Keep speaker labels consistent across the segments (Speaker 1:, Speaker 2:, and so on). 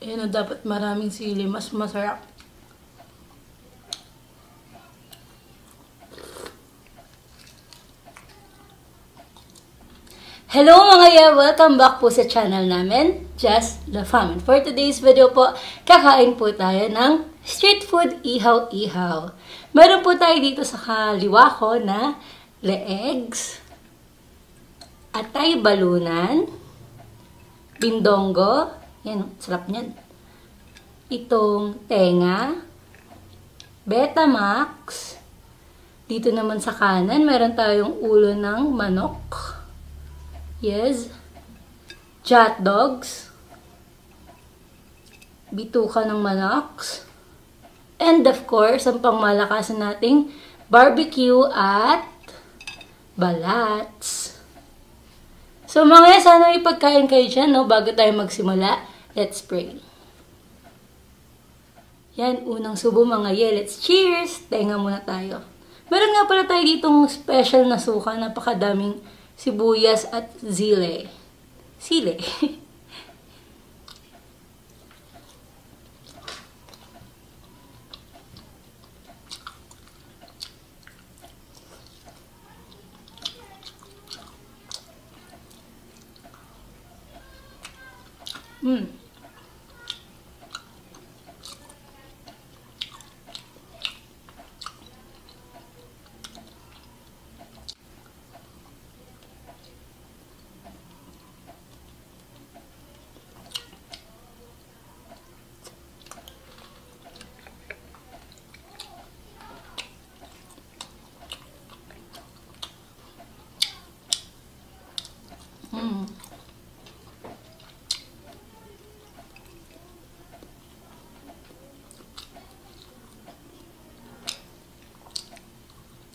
Speaker 1: Ayan o, dapat maraming sili. Mas masarap. Hello mga ya! Welcome back po sa channel namin, Just La Fam. For today's video po, kakain po tayo ng street food ihaw-ihaw. Meron po tayo dito sa kaliwa ko na legs, atay balunan, bindonggo, yan, sarap niyan. Itong tenga, Betamax. Dito naman sa kanan, meron tayong ulo ng manok. Yes. Hot dogs. Bituka ng manok. And of course, ang pangmalakasan nating barbecue at balats. So mga sana ipagkain kayo dyan, no? Bago tayo magsimula, let's pray. Yan, unang subo mga ye. Let's cheers! Tenga muna tayo. Meron nga pala tayo ditong special na suka, napakadaming sibuyas at sile. Sile.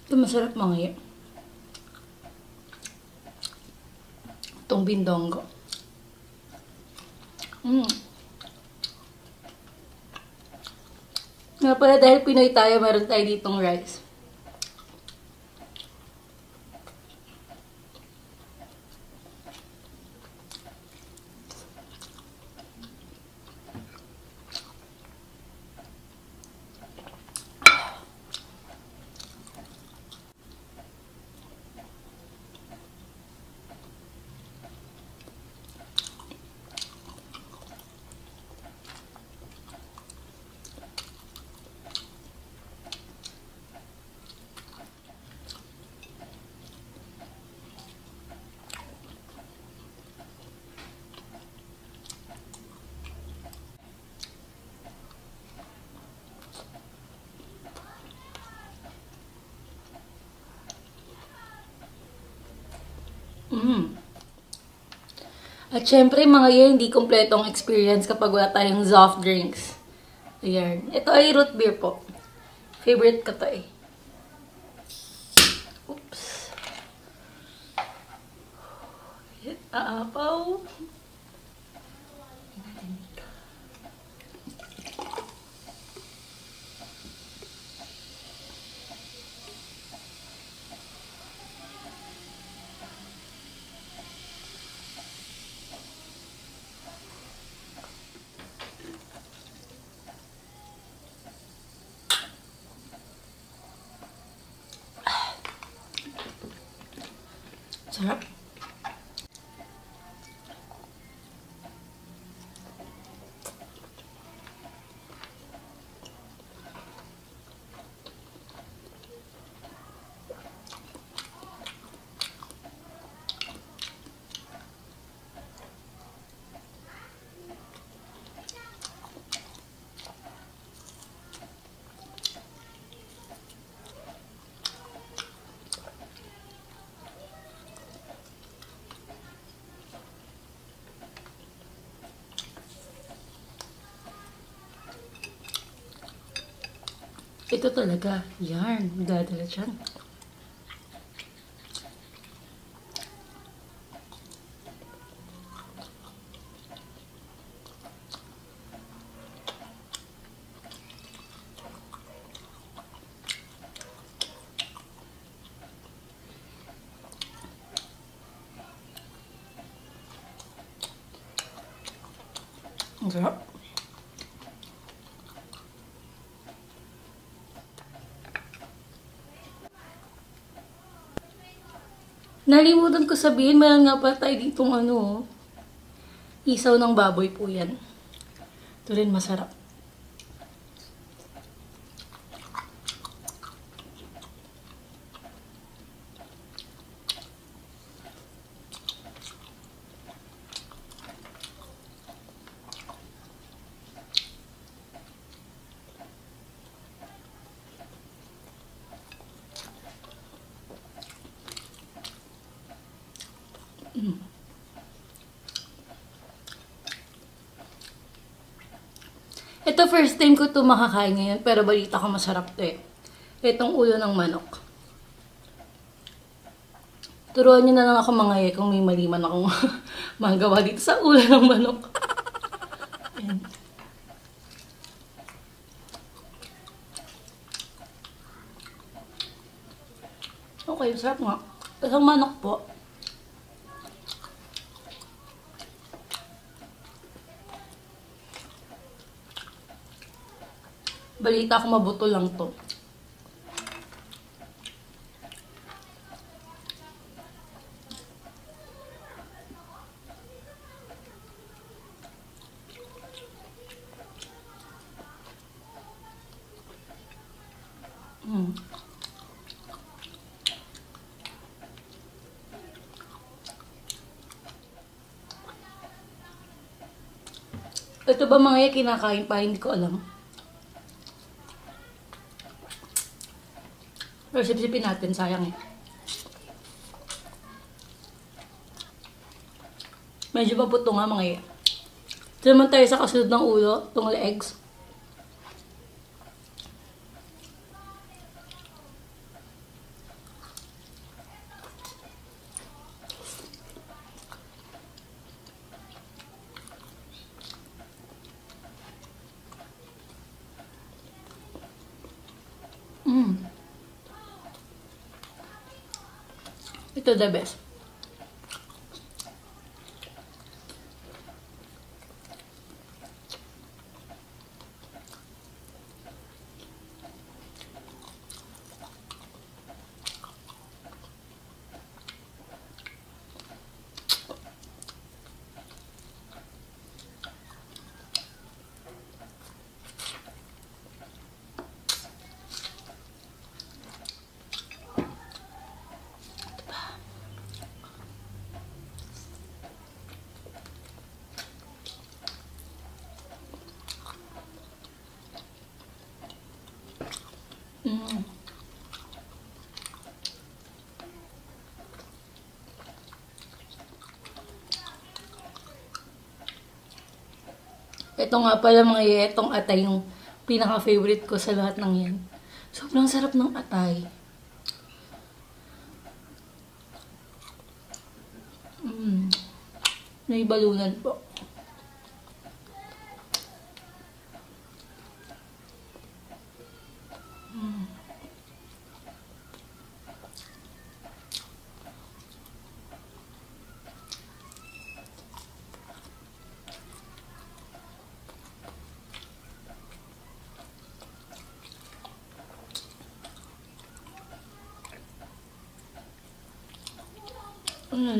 Speaker 1: Ito masarap mga ye. Itong bindonggo. Nga pala dahil Pinoy tayo, meron tayo ditong rice. At syempre, mga yan, hindi kompletong experience kapag wala tayong soft drinks. Ayan. Ito ay root beer po. Favorite ko to eh. Oops. Aapaw. Sarap. Ito talaga. Yarn. Dadala dyan. Ang sarap. Nalimutan ko sabihin, meron nga pa tayo ditong isaw ng baboy po yan. Ito rin masarap. Ito first time ko ito makakain ngayon, pero balita ko masarap ito eh. Itong ulo ng manok. Turuan nyo na lang ako mga kung may mali man akong magawa dito sa ulo ng manok. Ayan. Okay, sarap nga. Isang manok po. Balita ko mabuto lang to. Ito ba mga kinakain pa? Hindi ko alam. Pero sipsipin natin, sayang eh. Medyo maputo nga mga eh. Ito naman tayo sa kasunod ng ulo, itong legs. Ito the best. Ito nga pala mga itong atay yung pinaka-favorite ko sa lahat ng yan. Sobrang sarap ng atay. May balunan po.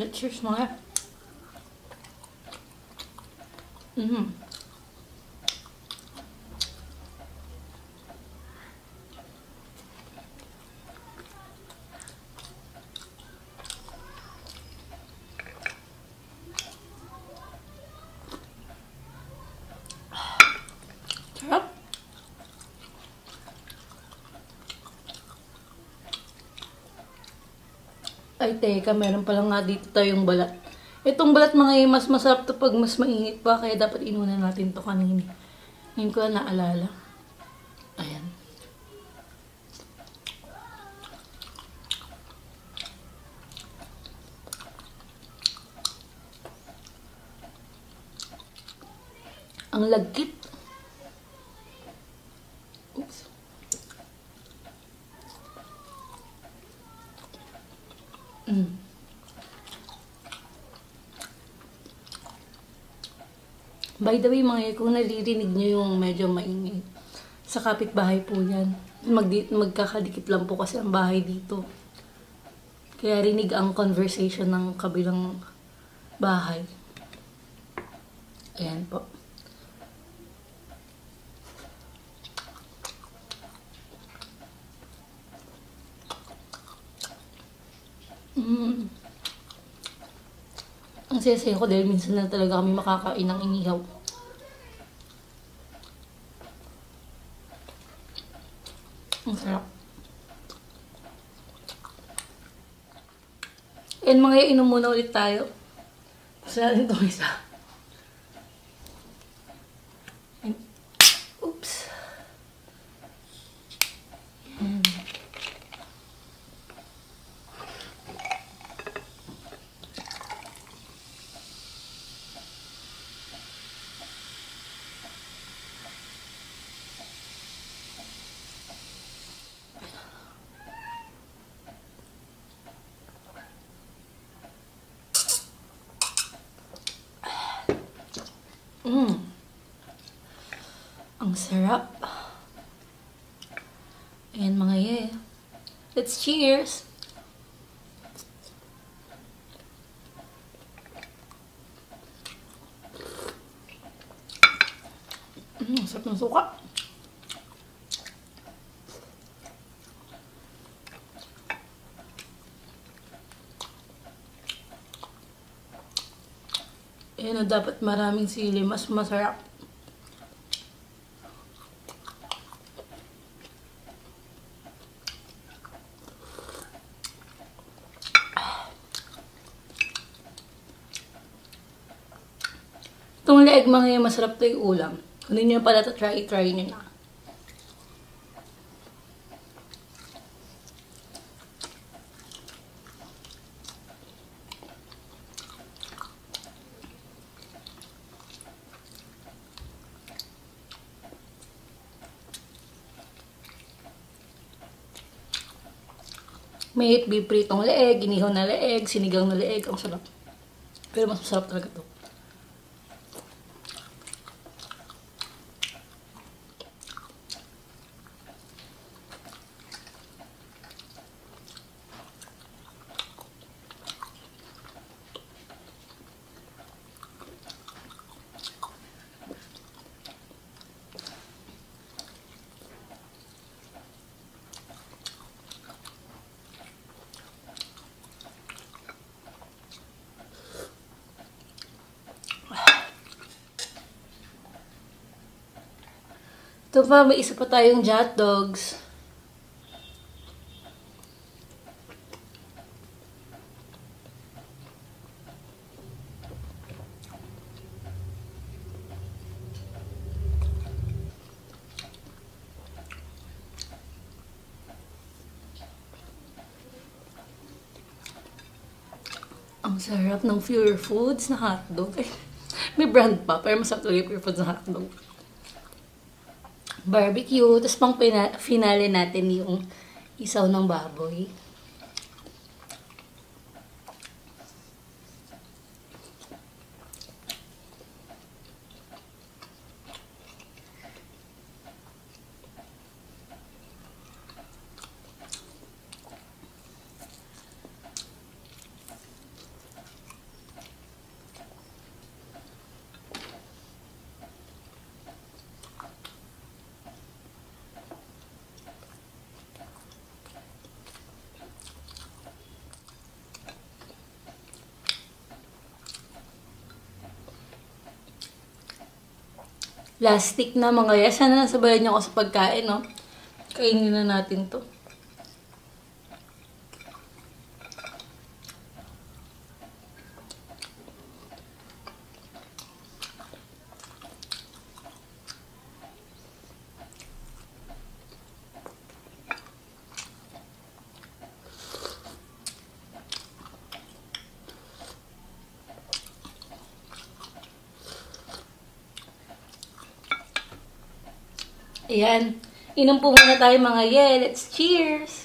Speaker 1: Cheers mga. Sarap. Ay, teka, meron pala nga dito tayong balat. Itong balat mga mas masarap to pag mas mainit pa, kaya dapat inuna natin to kanina. Ngayon ko na naalala. Ayan. Ang lagkit. Oops. By the way, mga kung naririnig nyo yung medyo maingay, sa kapitbahay po yan. Magkakadikit lang po kasi ang bahay dito. Kaya rinig ang conversation ng kabilang bahay. Ayan po. Ang saya-saya ko dahil minsan na talaga kami makakain ng inihaw. Ang sarap. And mga inom muna ulit tayo. Gusto natin itong isa. And, oops. Yan. Ang sarap. Ayan mga ye. Let's cheers! Sarap ng suka. Ayan o, dapat maraming sili. Mas masarap. Itong leeg mga yan, masarap to yung ulam. Kung hindi nyo pala ito, try nyo na. May be pritong leeg, inihaw na leeg, sinigang na leeg. Ang sarap. Pero mas masarap talaga to. Ito pa, may isa pa tayong hot dogs. Ang sarap ng Pure Foods na hotdog. May brand pa, pero masarap talaga yung Pure Foods na hotdog. Barbecue, tapos pang finale natin yung isaw ng baboy. Plastic na mga yes. Sana nasabayan niyo ako sa pagkain, no? Kainin na natin to. Ayan. Inom po muna tayo mga ye. Let's cheers!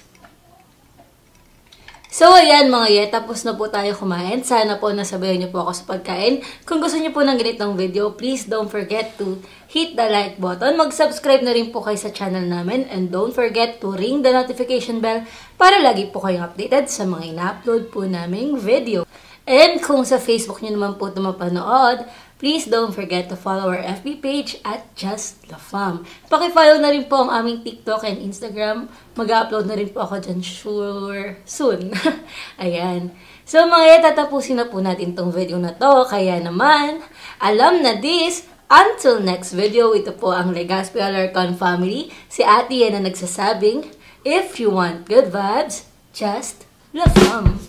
Speaker 1: So, So, ayan mga ye, tapos na po tayo kumain. Sana po nasabayan niyo po ako sa pagkain. Kung gusto niyo po ng ganitong video, please don't forget to hit the like button. Mag-subscribe na rin po kayo sa channel namin. And don't forget to ring the notification bell para lagi po kayong updated sa mga ina-upload po naming video. And kung sa Facebook niyo naman po ito mapanood, please don't forget to follow our FB page at Just The Fam. Paki-follow na rin po ang aming TikTok and Instagram. Mag-upload na rin po ako dyan soon. Ayan. So mga tatapusin na po natin tong video na to. Kaya naman, alam na this. Until next video, ito po ang Legazpi Alarcon family. Si Ate yan na nagsasabing, if you want good vibes, just The Fam.